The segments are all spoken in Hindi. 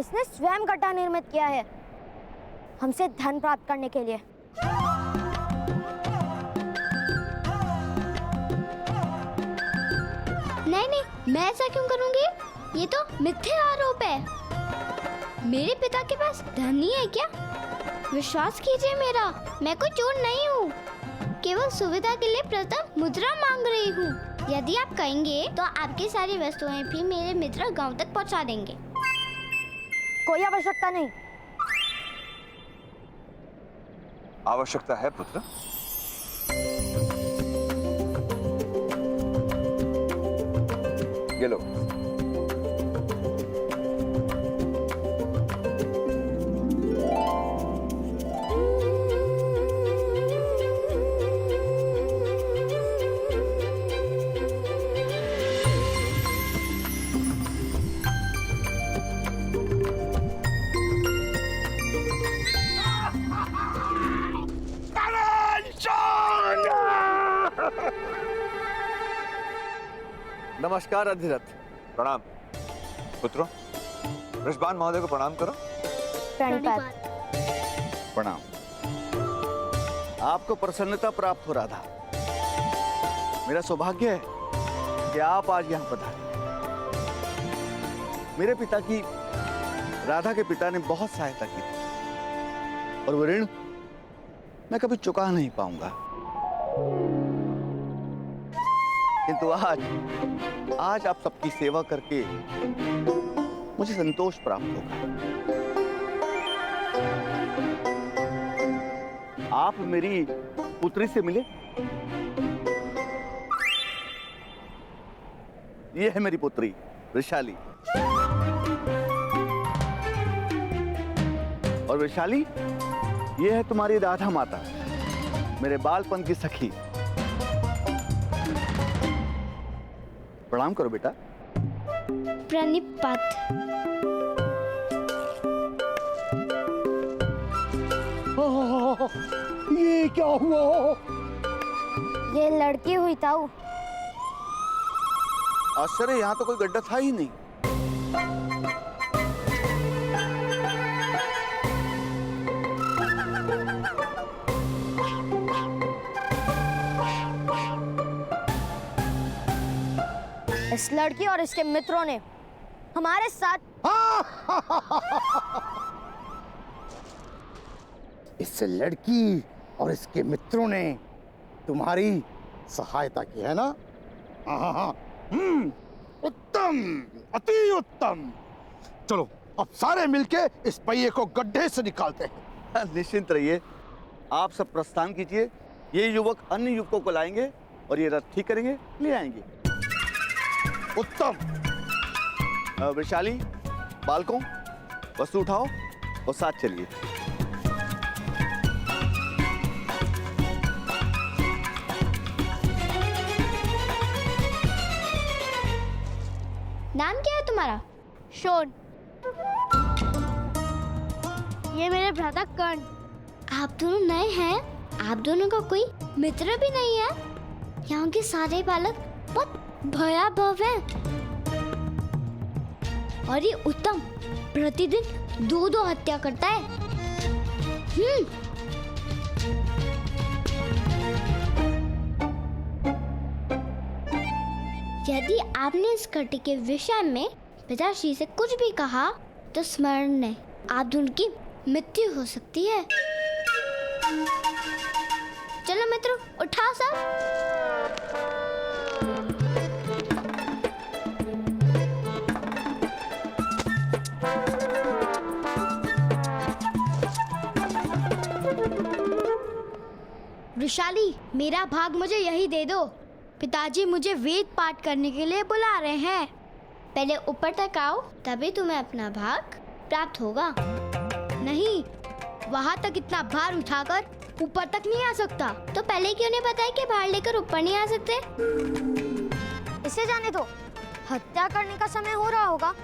इसने स्वयं गड्ढा निर्मित किया है हमसे धन प्राप्त करने के लिए। नहीं नहीं, मैं ऐसा क्यों करूंगी? ये तो मिथ्या आरोप है। मेरे पिता के पास धन नहीं है क्या? विश्वास कीजिए मेरा, मैं कोई चोर नहीं हूँ। केवल सुविधा के लिए प्रथम मुद्रा मांग रही हूँ। यदि आप कहेंगे तो आपकी सारी वस्तुएं भी मेरे मित्र गांव तक पहुँचा देंगे। कोई आवश्यकता नहीं। आवश्यकता है पुत्र। ये लो। नमस्कार अधिरथ। प्रणाम पुत्रों, ऋषभान महोदय को प्रणाम करो। प्रणिपात। प्रणाम। आपको प्रसन्नता प्राप्त हो राधा। मेरा सौभाग्य है कि आप आज यहाँ पधारे। मेरे पिता की, राधा के पिता ने बहुत सहायता की थी और वो ऋण मैं कभी चुका नहीं पाऊंगा। किंतु आज आप सबकी सेवा करके मुझे संतोष प्राप्त होगा। आप मेरी पुत्री से मिले। ये है मेरी पुत्री वैशाली। और वैशाली, ये है तुम्हारी राधा माता, मेरे बालपन की सखी। प्रणाम करो बेटा। प्रणिपात। ये क्या हुआ? ये लड़की हुई ताऊ। आश्चर्य, यहाँ तो कोई गड्ढा था ही नहीं। इस लड़की और इसके मित्रों ने हमारे साथ इस लड़की और इसके मित्रों ने तुम्हारी सहायता की है ना? उत्तम, अति उत्तम। चलो अब सारे मिलके इस पहिए को गड्ढे से निकालते हैं। निश्चिंत रहिए, आप सब प्रस्थान कीजिए। ये युवक अन्य युवकों को लाएंगे और ये रथ ठीक करेंगे, ले आएंगे। उत्तम। वैशाली, बालकों, वस्तु उठाओ और साथ चलिए। नाम क्या है तुम्हारा? शोन। ये मेरे भ्राता कर्ण। आप दोनों नए हैं? आप दोनों का कोई मित्र भी नहीं है? यहाँ के सारे बालक बहुत भयावह हैं। और ये उत्तम प्रतिदिन 2 हत्या करता है। यदि आपने इस घटना के विषय में पिताश्री से कुछ भी कहा तो स्मरण नहीं, आप दोनों की मृत्यु हो सकती है। चलो मित्रों, उठाओ सब। वैशाली, मेरा भाग मुझे यही दे दो। पिताजी मुझे वेद पाठ करने के लिए बुला रहे हैं। पहले ऊपर तक आओ, तभी तुम्हें अपना भाग प्राप्त होगा। नहीं, वहाँ तक इतना भार उठाकर ऊपर तक नहीं आ सकता। तो पहले क्यों नहीं बताया कि भार लेकर ऊपर नहीं आ सकते? इसे जाने दो, हत्या करने का समय हो रहा होगा।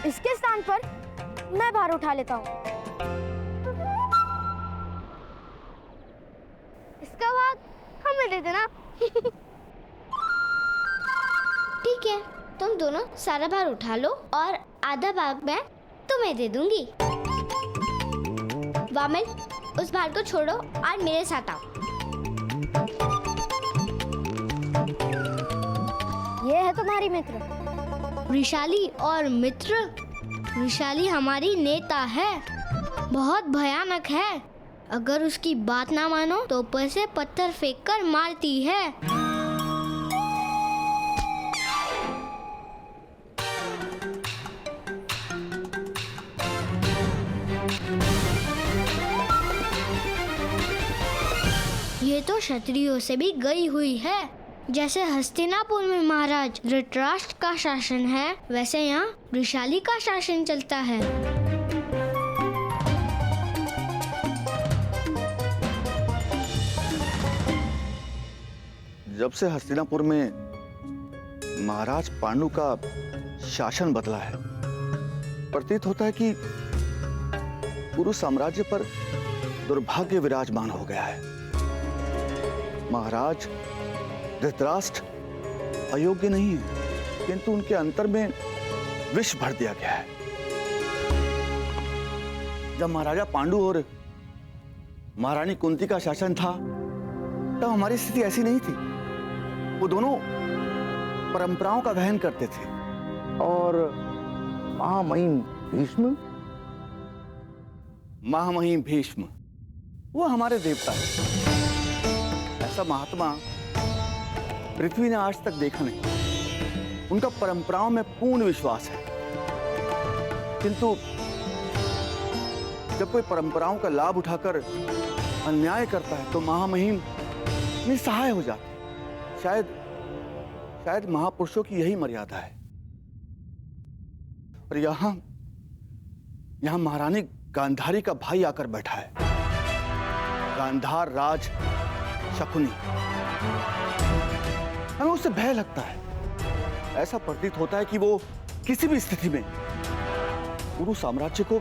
इसके स्थान पर मैं भार उठा लेता हूँ। इसका भाग हमें दे देना। ठीक है, तुम दोनों सारा भार उठा लो और आधा भाग मैं तुम्हें दे दूंगी। वामिल, उस भार को छोड़ो और मेरे साथ आओ। ये है तुम्हारी मित्र। वृषाली और मित्र? वृषाली हमारी नेता है, बहुत भयानक है। अगर उसकी बात ना मानो तो ऊपर से पत्थर फेंककर मारती है। ये तो क्षत्रियों से भी गई हुई है। जैसे हस्तिनापुर में महाराज धृतराष्ट्र का शासन है, वैसे यहाँ वृषाली का शासन चलता है। जब से हस्तिनापुर में महाराज पांडु का शासन बदला है, प्रतीत होता है कि पूरे साम्राज्य पर दुर्भाग्य विराजमान हो गया है। महाराज धृतराष्ट्र अयोग्य नहीं है, किंतु उनके अंतर में विष भर दिया गया है। जब महाराजा पांडु और महारानी कुंती का शासन था, तब हमारी स्थिति ऐसी नहीं थी। वो दोनों परंपराओं का वहन करते थे। और महामहिम भीष्म? महामहिम भीष्म वो हमारे देवता हैं। ऐसा महात्मा पृथ्वी ने आज तक देखा नहीं। उनका परंपराओं में पूर्ण विश्वास है, किंतु जब कोई परंपराओं का लाभ उठाकर अन्याय करता है तो महामहिम निस्सहाय हो जाते हैं। शायद महापुरुषों की यही मर्यादा है। और यहां महारानी गांधारी का भाई आकर बैठा है, गांधार राज शकुनी। हमें उससे भय लगता है। ऐसा प्रतीत होता है कि वो किसी भी स्थिति में पूरे साम्राज्य को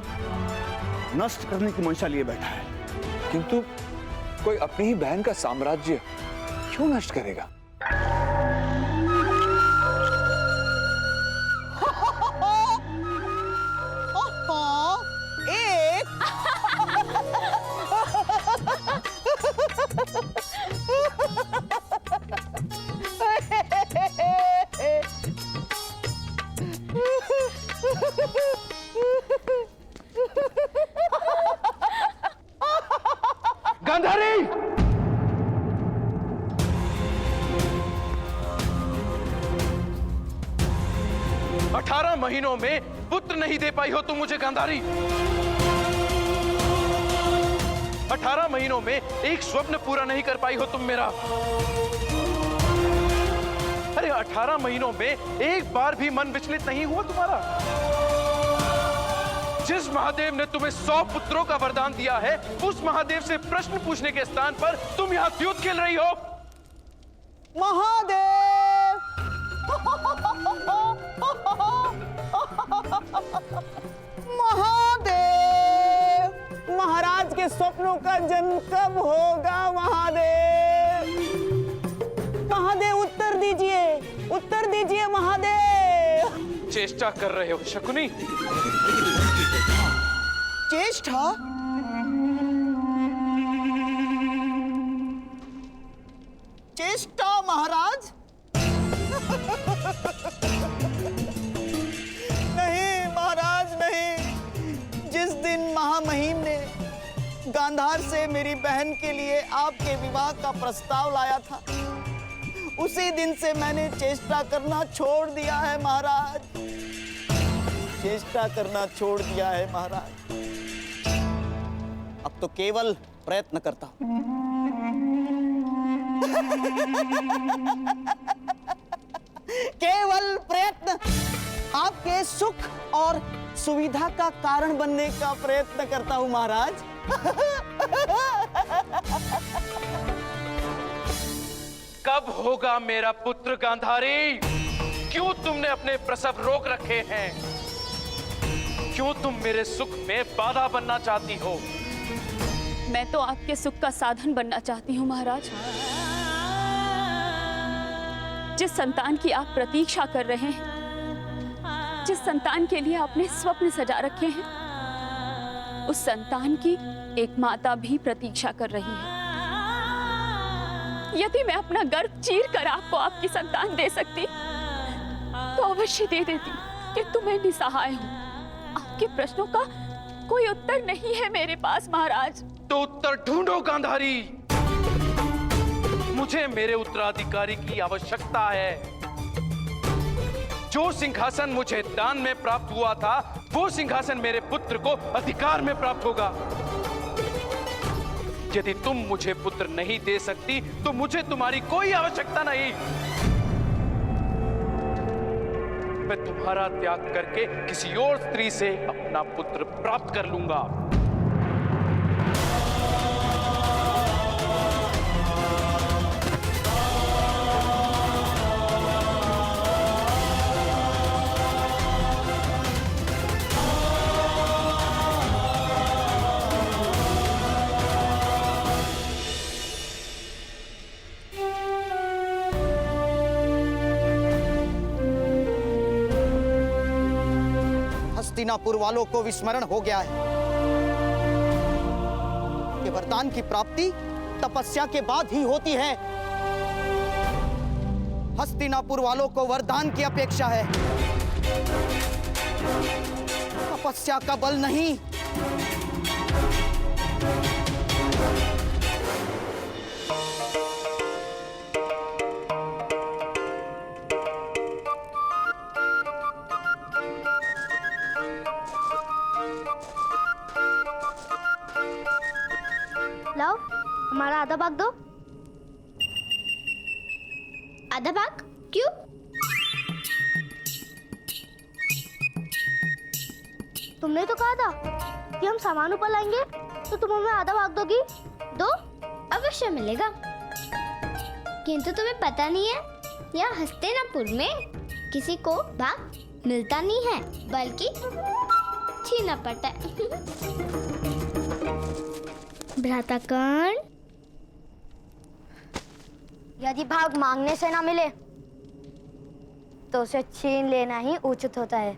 नष्ट करने की मंशा लिए बैठा है। किंतु कोई अपनी ही बहन का साम्राज्य क्यों नष्ट करेगा? गांधारी! 18 महीनों में पुत्र नहीं दे पाई हो तुम मुझे गांधारी। 18 महीनों में एक स्वप्न पूरा नहीं कर पाई हो तुम मेरा। अरे 18 महीनों में एक बार भी मन विचलित नहीं हुआ तुम्हारा। जिस महादेव ने तुम्हें 100 पुत्रों का वरदान दिया है, उस महादेव से प्रश्न पूछने के स्थान पर तुम यहाँ द्यूत खेल रही हो। महादेव! महादेव! महाराज के स्वप्नों का जन्म कब होगा? महादेव! महादेव उत्तर दीजिए, उत्तर दीजिए महादेव! चेष्टा कर रहे हो शकुनी? चेष्टा? चेष्टा महाराज? नहीं महाराज नहीं। जिस दिन महामहिम ने गांधार से मेरी बहन के लिए आपके विवाह का प्रस्ताव लाया था, उसी दिन से मैंने चेष्टा करना छोड़ दिया है महाराज। चेष्टा करना छोड़ दिया है महाराज। अब तो केवल प्रयत्न करता हूं। केवल प्रयत्न, आपके सुख और सुविधा का कारण बनने का प्रयत्न करता हूं महाराज। कब होगा मेरा पुत्र गांधारी? क्यों तुमने अपने प्रसव रोक रखे हैं? क्यों तुम मेरे सुख में बाधा बनना चाहती हो? मैं तो आपके सुख का साधन बनना चाहती हूँ महाराज। जिस संतान की आप प्रतीक्षा कर रहे हैं, जिस संतान के लिए आपने स्वप्न सजा रखे हैं, उस संतान की एक माता भी प्रतीक्षा कर रही है। यदि मैं अपना गर्भ चीर कर आपको आपकी संतान दे सकती तो अवश्य दे देती, किंतु मैं निसहाय हूँ। आपके प्रश्नों का कोई उत्तर नहीं है मेरे पास महाराज। तो उत्तर ढूंढो गांधारी। मुझे मेरे उत्तराधिकारी की आवश्यकता है। जो सिंहासन मुझे दान में प्राप्त हुआ था, वो सिंहासन मेरे पुत्र को अधिकार में प्राप्त होगा। यदि तुम मुझे पुत्र नहीं दे सकती तो मुझे तुम्हारी कोई आवश्यकता नहीं। मैं तुम्हारा त्याग करके किसी और स्त्री से अपना पुत्र प्राप्त कर लूंगा। हस्तिनापुर वालों को विस्मरण हो गया है कि वरदान की प्राप्ति तपस्या के बाद ही होती है। हस्तिनापुर वालों को वरदान की अपेक्षा है, तपस्या का बल नहीं। लाओ, हमारा आधा भाग दो। आधा भाग? क्यों? तुमने तो कहा था कि हम सामान ऊपर लाएंगे, तो तुम हमें आधा भाग दोगी। दो, अवश्य मिलेगा। किंतु तुम्हें पता नहीं है, यहाँ हस्तिनापुर में किसी को भाग मिलता नहीं है, बल्कि छीनना पड़ता है। भ्राताकर्ण, यदि भाग मांगने से ना मिले तो उसे छीन लेना ही उचित होता है।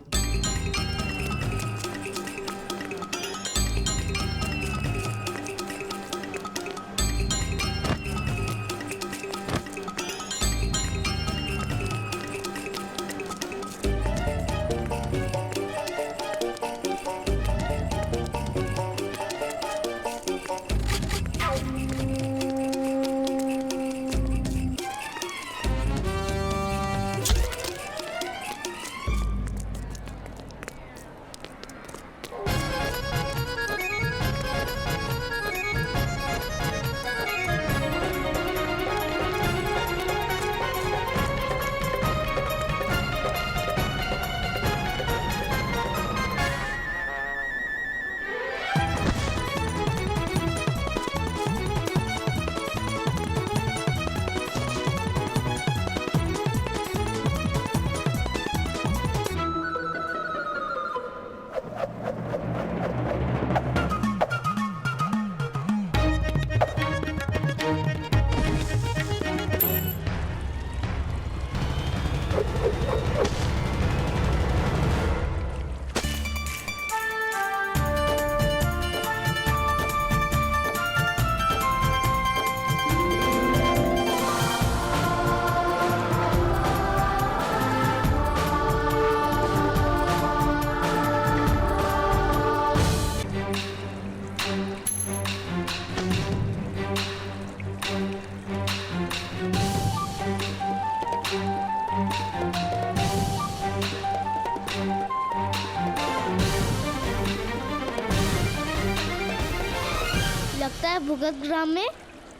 लगता है भुगत ग्राम में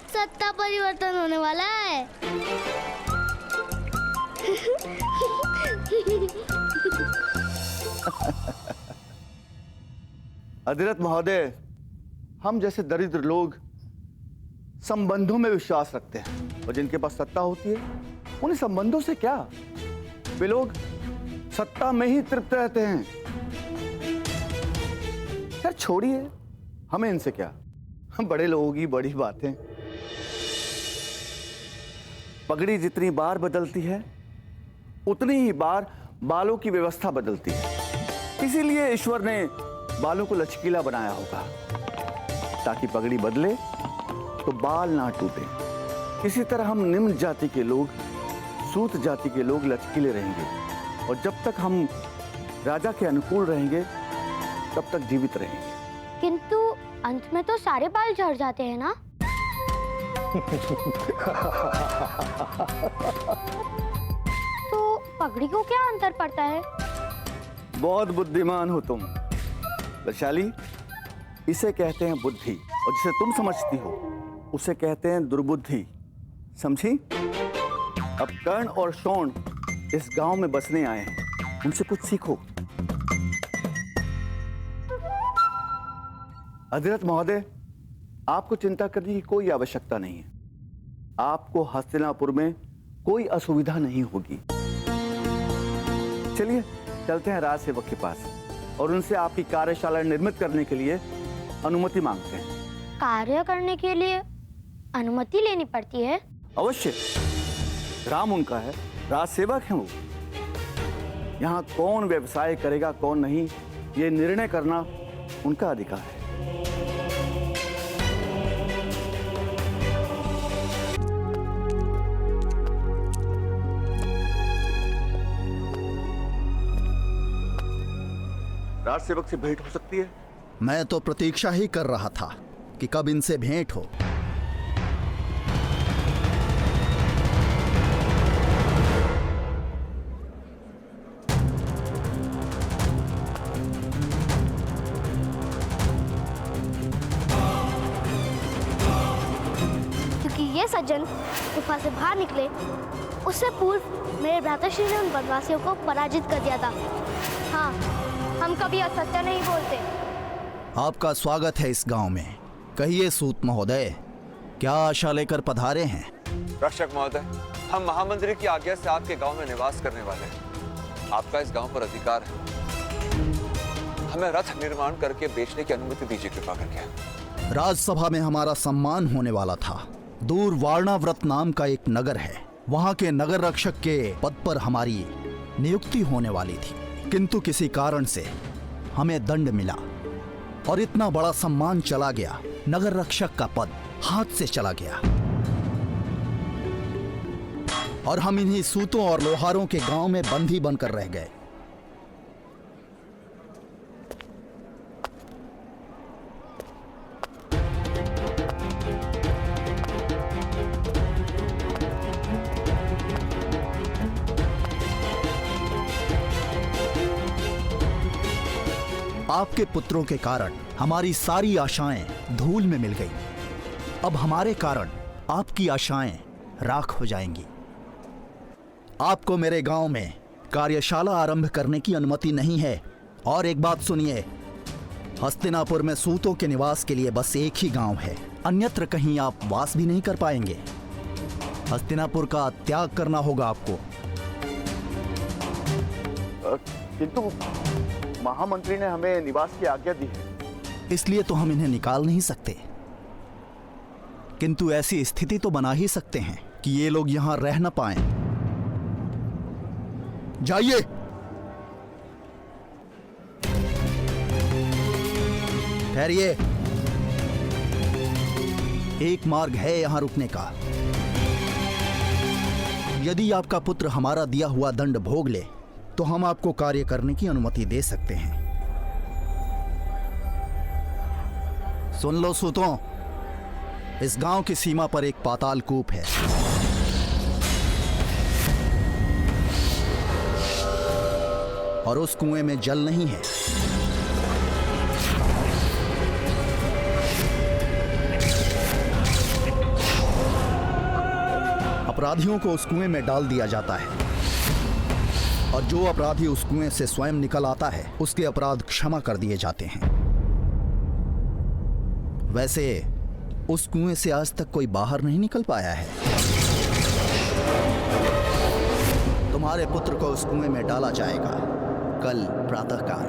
सत्ता परिवर्तन होने वाला है। अधिरथ महोदय, हम जैसे दरिद्र लोग संबंधों में विश्वास रखते हैं, और जिनके पास सत्ता होती है उन्हें संबंधों से क्या, वे लोग सत्ता में ही तृप्त रहते हैं। यार छोड़िए, हमें इनसे क्या, हम बड़े लोगों की बड़ी बातें। पगड़ी जितनी बार बदलती है उतनी ही बार बालों की व्यवस्था बदलती है। इसीलिए ईश्वर ने बालों को लचकीला बनाया होगा, ताकि पगड़ी बदले तो बाल ना टूटे। इसी तरह हम निम्न जाति के लोग, सूत जाति के लोग लचकीले रहेंगे, और जब तक हम राजा के अनुकूल रहेंगे तब तक जीवित रहेंगे। किंतु अंत में तो सारे बाल झड़ जाते हैं ना? तो पगड़ी को क्या अंतर पड़ता है? बहुत बुद्धिमान हो तुम वैशाली। इसे कहते हैं बुद्धि, और जिसे तुम समझती हो उसे कहते हैं दुर्बुद्धि। समझी? अब कर्ण और शोण इस गांव में बसने आए हैं, उनसे कुछ सीखो। अधिरथ महोदय, आपको चिंता करने की कोई आवश्यकता नहीं है। आपको हस्तिनापुर में कोई असुविधा नहीं होगी। चलिए चलते हैं राज सेवक के पास और उनसे आपकी कार्यशाला निर्मित करने के लिए अनुमति मांगते हैं। कार्य करने के लिए अनुमति लेनी पड़ती है? अवश्य, राम उनका है, राज सेवक हैं वो। यहाँ कौन व्यवसाय करेगा कौन नहीं, ये निर्णय करना उनका अधिकार है। राज सेवक से भेंट हो सकती है? मैं तो प्रतीक्षा ही कर रहा था कि कब इनसे भेंट हो। क्योंकि ये सज्जन गुफा से बाहर निकले उससे पूर्व मेरे भ्राताश्री ने उन वनवासियों को पराजित कर दिया था। हाँ, हम कभी असत्य नहीं बोलते। आपका स्वागत है इस गांव में। कहिए सूत महोदय, क्या आशा लेकर पधारे हैं? रक्षक महोदय, हम महामंत्री की आज्ञा से आपके गांव में निवास करने वाले हैं। आपका इस गांव पर अधिकार है। हमें रथ निर्माण करके बेचने की अनुमति दीजिए कृपा करके। राजसभा में हमारा सम्मान होने वाला था। दूर वारणाव्रत नाम का एक नगर है, वहां के नगर रक्षक के पद पर हमारी नियुक्ति होने वाली थी, किंतु किसी कारण से हमें दंड मिला और इतना बड़ा सम्मान चला गया। नगर रक्षक का पद हाथ से चला गया और हम इन्हीं सूतों और लोहारों के गांव में बंदी बनकर रह गए। आपके पुत्रों के कारण हमारी सारी आशाएं धूल में मिल गई। अब हमारे कारण आपकी आशाएं राख हो जाएंगी। आपको मेरे गांव में कार्यशाला आरंभ करने की अनुमति नहीं है। और एक बात सुनिए, हस्तिनापुर में सूतों के निवास के लिए बस एक ही गांव है, अन्यत्र कहीं आप वास भी नहीं कर पाएंगे। हस्तिनापुर का त्याग करना होगा आपको। किंतु महामंत्री ने हमें निवास की आज्ञा दी है। इसलिए तो हम इन्हें निकाल नहीं सकते, किंतु ऐसी स्थिति तो बना ही सकते हैं कि ये लोग यहां रह न पाएं। जाइए। ठहरिए, एक मार्ग है यहां रुकने का। यदि आपका पुत्र हमारा दिया हुआ दंड भोग ले तो हम आपको कार्य करने की अनुमति दे सकते हैं। सुन लो सूतों, इस गांव की सीमा पर एक पाताल कूप है। और उस कुएं में जल नहीं है। अपराधियों को उस कुएं में डाल दिया जाता है और जो अपराधी उस कुएं से स्वयं निकल आता है उसके अपराध क्षमा कर दिए जाते हैं। वैसे उस कुएं से आज तक कोई बाहर नहीं निकल पाया है। तुम्हारे पुत्र को उस कुएं में डाला जाएगा कल प्रातःकाल।